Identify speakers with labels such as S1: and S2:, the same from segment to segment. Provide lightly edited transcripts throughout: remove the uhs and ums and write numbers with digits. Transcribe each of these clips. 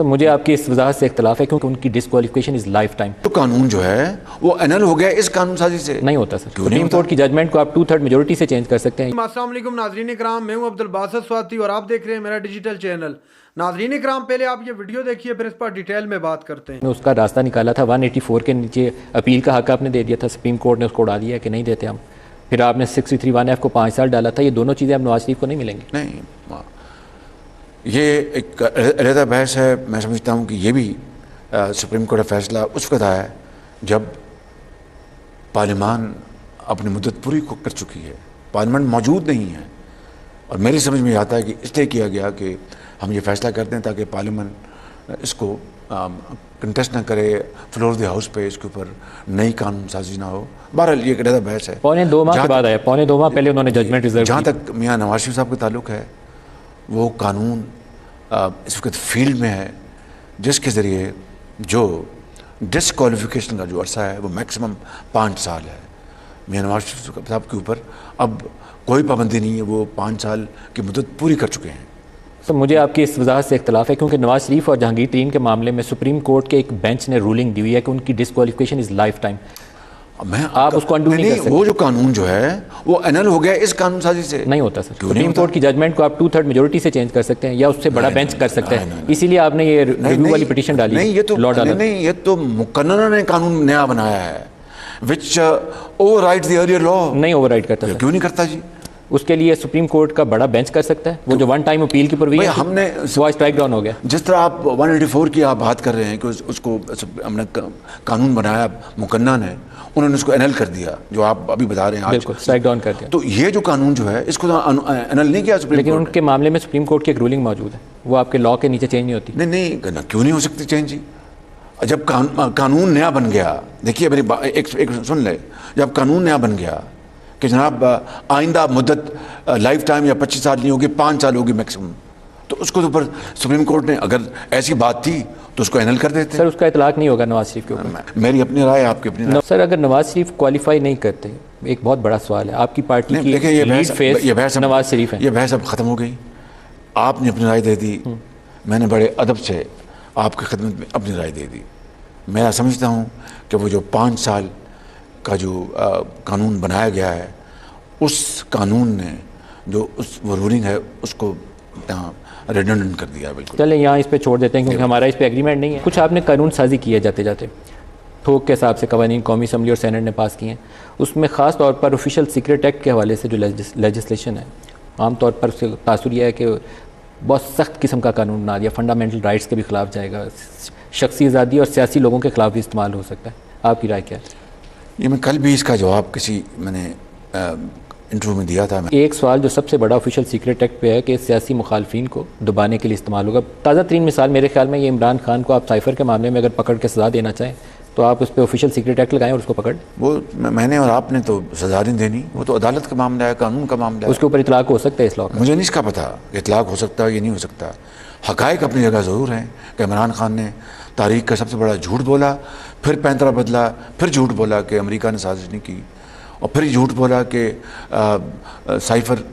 S1: तो मुझे आपकी इस वजाहत से इख्तलाफ है क्योंकि उनकी डिस्क्वालिफिकेशन इज लाइफ टाइम।
S2: तो कानून जो है वो एनल हो गया इस कानून साजी से।
S1: नहीं होता सर, सुप्रीम कोर्ट की जजमेंट को आप 2/3 मेजोरिटी से चेंज कर सकते हैं।
S3: अस्सलाम वालेकुम नाज़रीन इकराम, मैं हूं अब्दुल बासित स्वाति और आप देख रहे हैं मेरा डिजिटल चैनल। नाज़रीन इकराम, पहले आप ये वीडियो देखिए फिर इस पर डिटेल में बात करते हैं।
S1: उसका रास्ता निकाला था 184 के नीचे अपील का हक आपने दे दिया था, सुप्रीम कोर्ट ने उसको उड़ा दिया कि नहीं देते हम। फिर आपने 631F को 5 साल डाला था। ये दोनों चीज़ें अब नवाज शरीफ को नहीं मिलेंगी।
S2: नहीं, ये एक अलग बहस है। मैं समझता हूँ कि ये भी सुप्रीम कोर्ट का फैसला उस वक्त आया है जब पार्लियामान अपनी मुद्दत पूरी कर चुकी है, पार्लियामेंट मौजूद नहीं है। और मेरी समझ में आता है कि इसलिए किया गया कि हम ये फैसला करते हैं ताकि पार्लियामेंट इसको कंटेस्ट ना करे, फ्लोर द हाउस पे इसके ऊपर नई कानून साजी ना हो। बहरहाल ये एक अलग बहस है।
S1: पौने 2 माह के बाद आया, पौने 2 माह पहले उन्होंने जजमेंट रिजर्व।
S2: जहाँ तक मियाँ नवाज शरीफ साहब का ताल्लुक है, वो कानून इस वक्त फील्ड में है जिसके ज़रिए जो डिसक्वालिफिकेशन का जो अरसा है वो मैक्सिमम 5 साल है। मियाँ नवाज शरीफ साहब के ऊपर अब कोई पाबंदी नहीं है, वो 5 साल की मुद्दत पूरी कर चुके हैं।
S1: तो मुझे आपकी इस वजाहत से इख्तलाफ है क्योंकि नवाज शरीफ और जहांगीर तरीन के मामले में सुप्रीम कोर्ट के एक बेंच ने रूलिंग दी हुई है कि उनकी डिसक्वालिफिकेशन इज़ लाइफ टाइम। आप उसको अंडू नहीं कर सकते।
S2: वो जो कानून जो है वो एनल हो गया इस कानून साजी से।
S1: नहीं होता सर, सुप्रीम कोर्ट की जजमेंट को आप 2/3 मेजोरिटी से चेंज कर सकते हैं या उससे बड़ा बेंच कर सकते हैं। इसीलिए आपने ये रिव्यू वाली पिटीशन डाली।
S2: नहीं, ये तो नहीं, ये तो मुकन्नना ने कानून नया बनाया है विच ओवरराइड्स द अर्लियर लॉ।
S1: नहीं ओवरराइड करता।
S2: क्यों नहीं करता जी?
S1: उसके लिए सुप्रीम कोर्ट का बड़ा बेंच कर सकता है। वो जो वन टाइम अपील की प्रोविजन
S2: हमने
S1: स्ट्राइक डाउन हो गया।
S2: जिस तरह आप 184 की आप बात कर रहे हैं कि उसको हमने कानून बनाया मुकन्ना ने, उन्होंने उसको एनल कर दिया जो आप अभी बता रहे हैं आज।
S1: बिल्कुल स्ट्राइक डाउन कर दिया।
S2: तो ये जो कानून जो है इसको एनल नहीं किया सुप्रीम कोर्ट।
S1: लेकिन उनके मामले में सुप्रीम कोर्ट की एक रूलिंग मौजूद है, वो आपके लॉ के नीचे चेंज नहीं होती।
S2: नहीं, क्यों नहीं हो सकती चेंज जी? जब कानून नया बन गया, देखिए मेरी एक सुन ले, जब कानून नया बन गया कि जनाब आइंदा मुद्दत लाइफ टाइम या 25 साल नहीं होगी, 5 साल होगी मैक्सिमम, तो उसको ऊपर सुप्रीम कोर्ट ने अगर ऐसी बात थी तो उसको एनल कर देते।
S1: सर उसका इतलाक नहीं होगा नवाज शरीफ के ऊपर।
S2: मेरी अपनी राय, आपकी अपनी राय।
S1: सर अगर नवाज शरीफ क्वालिफाई नहीं करते, एक बहुत बड़ा सवाल है आपकी पार्टी की लीड फेस नवाज शरीफ है।
S2: ये बहस अब ख़त्म हो गई। आपने अपनी राय दे दी, मैंने बड़े अदब से आपकी खिदमत में अपनी राय दे दी। मैं समझता हूँ कि वो जो 5 साल का जो कानून बनाया गया है, उस कानून ने जो वो रूलिंग है उसको रिडंडेंट कर दिया। बिल्कुल
S1: चलें यहाँ इस पे छोड़ देते हैं क्योंकि हमारा इस पे एग्रीमेंट नहीं है। कुछ आपने कानून साजी की है जाते जाते, थोक के हिसाब से कवानीन कौमी असम्बली और सेनेट ने पास किए हैं। उसमें ख़ास तौर पर ऑफिशियल सीक्रेट एक्ट के हवाले से जो लेजिस्लेशन है, आमतौर पर उससे तासुर यह है कि बहुत सख्त किस्म का कानून बना दिया, फंडामेंटल राइट्स के भी खिलाफ जाएगा, शख्सी आज़ादी और सियासी लोगों के खिलाफ भी इस्तेमाल हो सकता है। आपकी राय क्या है?
S2: ये मैं कल भी इसका जवाब किसी मैंने इंटरव्यू में दिया था।
S1: एक सवाल जो सबसे बड़ा ऑफिशियल सीक्रेट एक्ट पे है कि सियासी मुखालफिन को दबाने के लिए इस्तेमाल होगा। ताज़ा तरीन मिसाल मेरे ख्याल में ये इमरान खान को आप साइफर के मामले में अगर पकड़ के सज़ा देना चाहें तो आप उस पर ऑफिशियल सीक्रेट एक्ट लगाएं और उसको पकड़।
S2: वो मैंने और आपने तो सजा नहीं देनी, वो तो अदालत का मामला है, कानून का मामला है।
S1: उसके ऊपर इतलाक हो सकता है इस लॉ का?
S2: मुझे नहीं इसका पता इतलाक हो सकता है ये नहीं हो सकता। हक़ाइक़ अपनी जगह ज़रूर हैं कि इमरान खान ने तारीख़ का सबसे बड़ा झूठ बोला, फिर पैंतरा बदला, फिर झूठ बोला कि अमेरिका ने साजिश नहीं की, और फिर झूठ बोला कि साइफ़र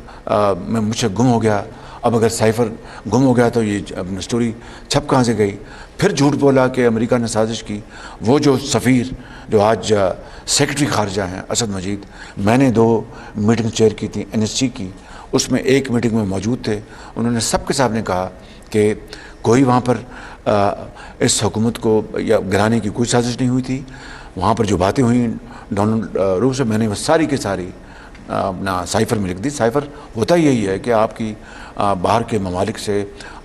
S2: में मुझसे गुम हो गया। अब अगर साइफ़र गुम हो गया तो ये स्टोरी छप कहाँ से गई? फिर झूठ बोला कि अमेरिका ने साजिश की। वो जो सफ़ीर जो आज सेक्रेटरी ख़ारजा हैं असद मजीद, मैंने 2 मीटिंग चेयर की थी NSC की, उसमें एक मीटिंग में मौजूद थे। उन्होंने सबके सामने कहा कि कोई वहाँ पर इस हुकूमत को या गिराने की कोई साजिश नहीं हुई थी। वहाँ पर जो बातें हुई डोनाल्ड रूस से, मैंने वो सारी की सारी अपना साइफ़र में लिख दी। साइफ़र होता यही है कि आपकी बाहर के ममालिक से,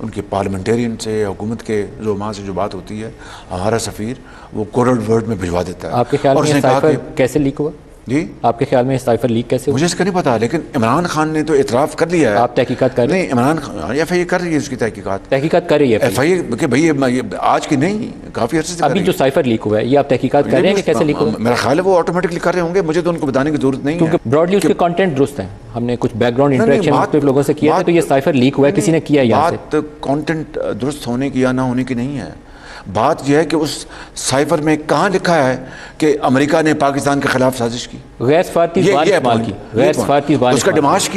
S2: उनके पार्लियामेंटेरियन से, हुकूमत के ज़ुमा से जो बात होती है, हमारा सफ़ीर वो कोडेड वर्ड में भिजवा देता है।
S1: आपके ख्याल में साइफ़र कैसे लीक हुआ
S2: जी?
S1: आपके ख्याल में साइफ़र लीक कैसे हुआ?
S2: मुझे इसका नहीं पता, लेकिन इमरान खान ने तो इतराफ़ कर लिया है।
S1: आप तहकीकात कर रहे हैं?
S2: नहीं, इमरान खान FIA कर रही है उसकी तहकीकात
S1: कर रही है
S2: FIA कि भाई ये आज की नहीं, काफ़ी अर्से से
S1: अभी जो साइफ़र लीक हुआ है ये आप तहकीकात कर रहे हैं कि कैसे लीक हुआ?
S2: मेरा ख्याल है वो ऑटोमेटिकली कर रहे होंगे, मुझे तो उनको बताने की जरूरत नहीं है
S1: क्योंकि ब्रॉडली उसके कंटेंट दुरुस्त हैं। हमने कुछ बैकग्राउंड इंटरेक्शन मुख्तलिफ लोगों से किया है, तो ये साइफ़र लीक हुआ है, किसी ने किया यहाँ से।
S2: बात कंटेंट दुरुस्त होने की या ना होने की नहीं है, बात यह है कि उस साइफर में कहाँ लिखा है कि अमेरिका ने पाकिस्तान के खिलाफ साजिश की,
S1: गैर सफारती ज़बान इस्तेमाल की, गैर सफारती ज़बान
S2: उसका डिमाश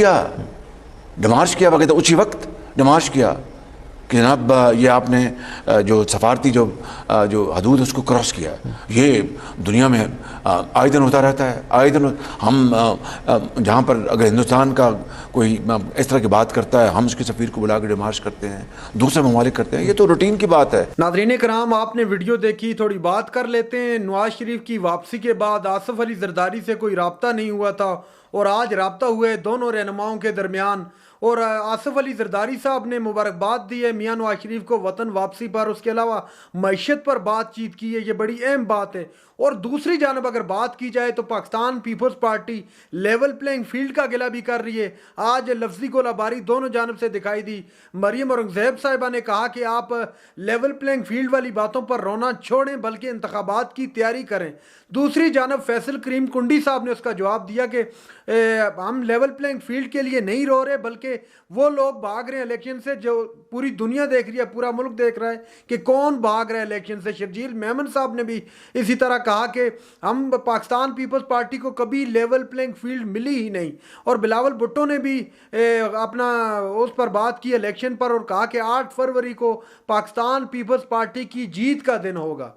S2: किया वगैरह उसी वक्त डिमाश किया कि जनाब ये आपने जो सफारती जो हदूद उसको क्रॉस किया, ये दुनिया में आए दिन होता रहता है। आए दिन हम जहाँ पर अगर हिंदुस्तान का कोई इस तरह की बात करता है, हम उसके सफ़ीर को बुला के डिमार्च करते हैं, दूसरे ममालिक करते हैं, ये तो रूटीन की बात है।
S3: नाज़रीन कराम, आपने वीडियो देखी, थोड़ी बात कर लेते हैं। नवाज शरीफ की वापसी के बाद आसिफ अली जरदारी से कोई रब्ता नहीं हुआ था और आज रब्ता हुए दोनों रहनुमाओं के दरमियान, और आसिफ अली जरदारी साहब ने मुबारकबाद दी है मियां नवाज शरीफ को वतन वापसी पर। उसके अलावा मईशत पर बातचीत की है, ये बड़ी अहम बात है। और दूसरी जानब अगर बात की जाए तो Pakistan Peoples Party level playing field का गिला भी कर रही है। आज लफ्जी गोलाबारी दोनों जानब से दिखाई दी। मरियम औरंगजेब साहिबा ने कहा कि आप लेवल प्लेइंग फील्ड वाली बातों पर रोना छोड़ें, बल्कि इंतखाबात की तैयारी करें। दूसरी जानब फैसल करीम कुंडी साहब ने उसका जवाब दिया कि हम लेवल प्लेइंग फील्ड के लिए नहीं रो रहे, बल्कि वो लोग भाग रहे हैं इलेक्शन से जो पूरी दुनिया देख रही है, पूरा मुल्क देख रहा है कि कौन भाग रहा है इलेक्शन से। शर्जील मेमन साहब ने भी इसी तरह कहा कि हम पाकिस्तान पीपल्स पार्टी को कभी लेवल प्लेइंग फील्ड मिली ही नहीं। और बिलावल भुट्टो ने भी अपना उस पर बात की इलेक्शन पर, और कहा कि 8 फरवरी को पाकिस्तान पीपल्स पार्टी की जीत का दिन होगा।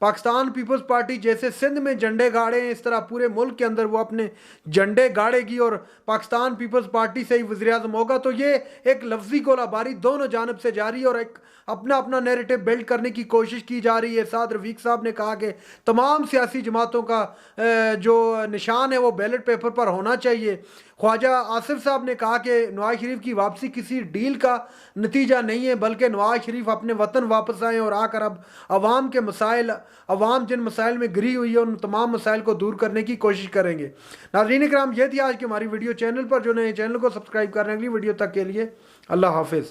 S3: पाकिस्तान पीपल्स पार्टी जैसे सिंध में झंडे गाड़े हैं, इस तरह पूरे मुल्क के अंदर वो अपने झंडे गाड़ेगी और पाकिस्तान पीपल्स पार्टी से ही वज़ीर आज़म होगा। तो ये एक लफ्जी गोलाबारी दोनों जानब से जारी है और एक अपना अपना नैरेटिव बिल्ड करने की कोशिश की जा रही है। साद रफीक साहब ने कहा कि तमाम सियासी जमातों का जो निशान है वो बैलेट पेपर पर होना चाहिए। ख्वाजा आसिफ साहब ने कहा कि नवाज शरीफ की वापसी किसी डील का नतीजा नहीं है, बल्कि नवाज शरीफ अपने वतन वापस आए और आकर अब अवाम के मसाइल, अवाम जिन मसाइल में घिरी हुई है उन तमाम मसाइल को दूर करने की कोशिश करेंगे। नाज़रीन इकराम, ये थी आज की हमारी वीडियो। चैनल पर जो नए चैनल को सब्सक्राइब करने के लिए वीडियो तक के लिए अल्लाह हाफिज़।